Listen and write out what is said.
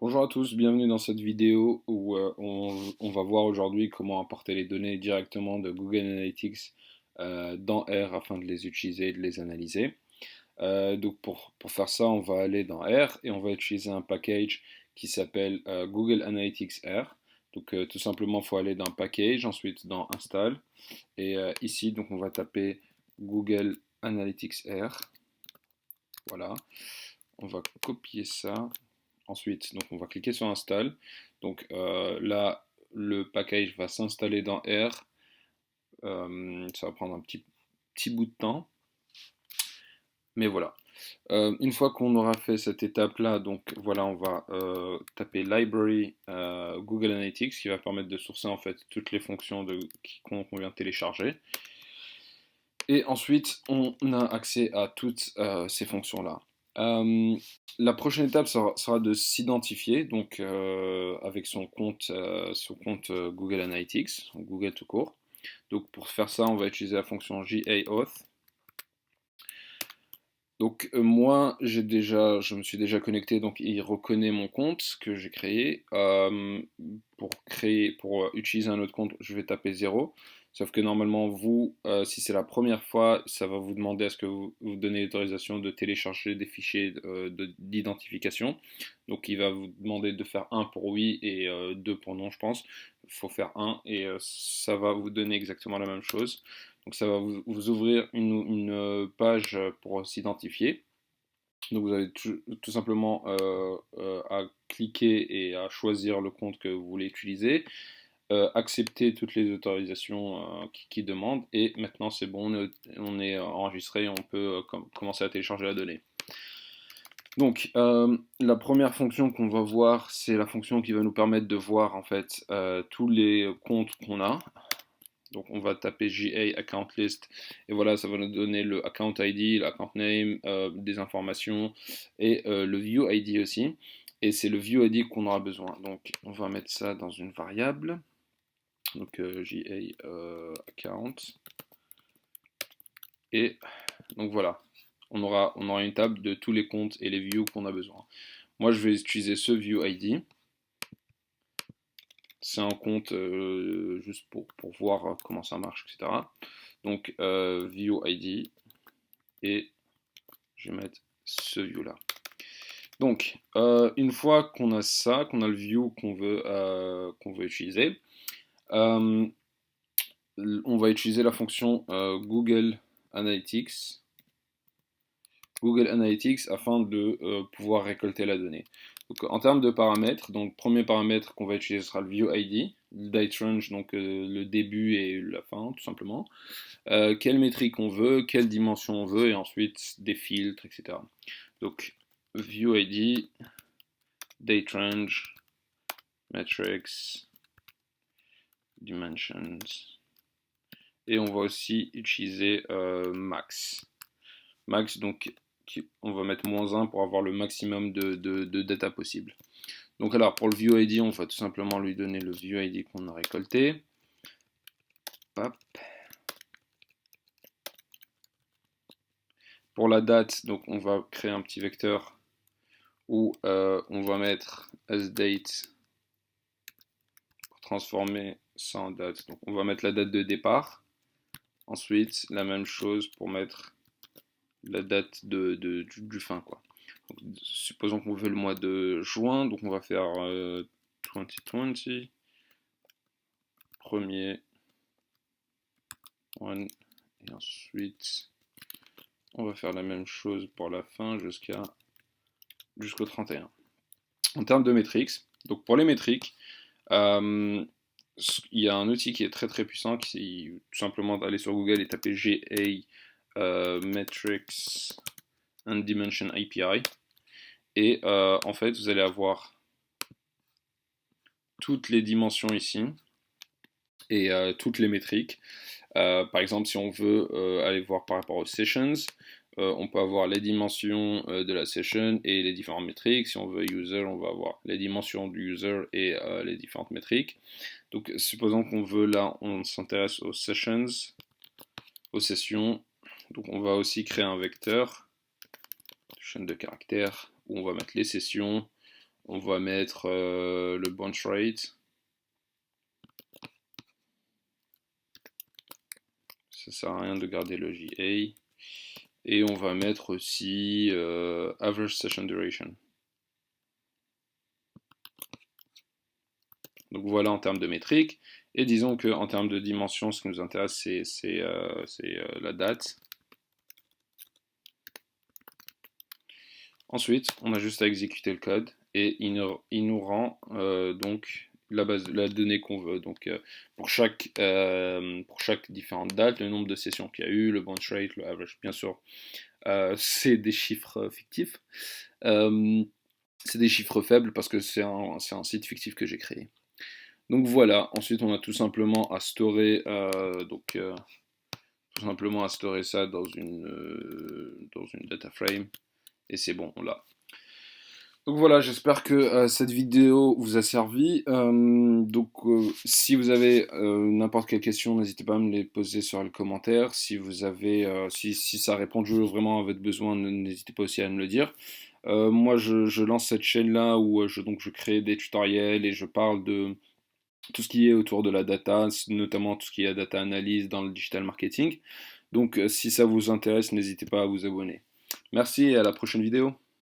Bonjour à tous, bienvenue dans cette vidéo où on va voir aujourd'hui comment importer les données directement de Google Analytics dans R afin de les utiliser et de les analyser. Donc pour faire ça, on va aller dans R et on va utiliser un package qui s'appelle Google Analytics R. Donc tout simplement, il faut aller dans Package, ensuite dans Install. Et ici, donc on va taper Google Analytics R. Voilà, on va copier ça. Ensuite, donc on va cliquer sur Install. Donc là, le package va s'installer dans R. Ça va prendre un petit bout de temps. Mais voilà. Une fois qu'on aura fait cette étape-là, donc voilà, on va taper Library Google Analytics qui va permettre de sourcer en fait toutes les fonctions qu'on vient de télécharger. Et ensuite, on a accès à toutes ces fonctions-là. La prochaine étape sera de s'identifier donc avec son compte Google Analytics, Google tout court. Donc pour faire ça, on va utiliser la fonction JAAuth. Donc moi, je me suis déjà connecté, donc il reconnaît mon compte que j'ai créé. Pour utiliser un autre compte, je vais taper 0. Sauf que normalement, vous, si c'est la première fois, ça va vous demander à ce que vous donnez l'autorisation de télécharger des fichiers d'identification. Donc il va vous demander de faire 1 pour oui et 2 pour non, je pense. Il faut faire 1 et ça va vous donner exactement la même chose. Donc ça va vous ouvrir une page pour s'identifier. Donc vous avez tout simplement à cliquer et à choisir le compte que vous voulez utiliser, accepter toutes les autorisations qui demandent, et maintenant c'est bon, on est enregistré, on peut commencer à télécharger la donnée. Donc la première fonction qu'on va voir, c'est la fonction qui va nous permettre de voir en fait tous les comptes qu'on a. Donc on va taper JA account list et voilà, ça va nous donner le account ID, l'account name, des informations et le view ID aussi. Et c'est le view ID qu'on aura besoin. Donc on va mettre ça dans une variable. Donc JA account. Et donc voilà, on aura une table de tous les comptes et les views qu'on a besoin. Moi je vais utiliser ce view ID. C'est un compte juste pour voir comment ça marche, etc. Donc view ID et je vais mettre ce view là. Donc une fois qu'on a ça, qu'on a le view qu'on veut utiliser, on va utiliser la fonction Google Analytics afin de pouvoir récolter la donnée. Donc, en termes de paramètres, donc premier paramètre qu'on va utiliser sera le view ID, le date range, donc le début et la fin tout simplement, quelle métrique on veut, quelle dimension on veut, et ensuite des filtres, etc. Donc view ID, date range, metrics, dimensions, et on va aussi utiliser max. Max, donc on va mettre -1 pour avoir le maximum de data possible. Donc alors pour le view ID, on va tout simplement lui donner le view ID qu'on a récolté. Hop. Pour la date, donc on va créer un petit vecteur où on va mettre asDate pour transformer ça en date. Donc on va mettre la date de départ. Ensuite, la même chose pour mettre la date du fin, quoi. Donc, supposons qu'on veut le mois de juin, donc on va faire 2020, premier, one, et ensuite on va faire la même chose pour la fin jusqu'au 31. En termes de métriques, donc pour les métriques, il y a un outil qui est très très puissant, qui est tout simplement d'aller sur Google et taper GA Metrics and Dimension API. Et en fait, vous allez avoir toutes les dimensions ici et toutes les métriques. Par exemple, si on veut aller voir par rapport aux sessions, on peut avoir les dimensions de la session et les différentes métriques. Si on veut user, on va avoir les dimensions du user et les différentes métriques. Donc, supposons qu'on veut, là, on s'intéresse aux sessions, aux sessions. Donc, on va aussi créer un vecteur, chaîne de caractères, où on va mettre les sessions, On va mettre le bounce rate. Ça sert à rien de garder le JA. Et on va mettre aussi average session duration. Donc voilà en termes de métriques. Et disons qu'en termes de dimension, ce qui nous intéresse, c'est la date. Ensuite, on a juste à exécuter le code et il nous rend donc la donnée qu'on veut. Donc pour chaque différente date, le nombre de sessions qu'il y a eu, le bounce rate, le average, bien sûr, c'est des chiffres fictifs. C'est des chiffres faibles parce que c'est un site fictif que j'ai créé. Donc voilà, ensuite on a tout simplement à storer ça dans une data frame et c'est bon, on l'a. Donc voilà, j'espère que cette vidéo vous a servi. Si vous avez n'importe quelle question, n'hésitez pas à me les poser sur le commentaire. Si vous avez, si ça répond vraiment à votre besoin, n'hésitez pas aussi à me le dire. Moi, je lance cette chaîne-là où je crée des tutoriels et je parle de tout ce qui est autour de la data, notamment tout ce qui est data analyse dans le digital marketing. Donc, si ça vous intéresse, n'hésitez pas à vous abonner. Merci et à la prochaine vidéo.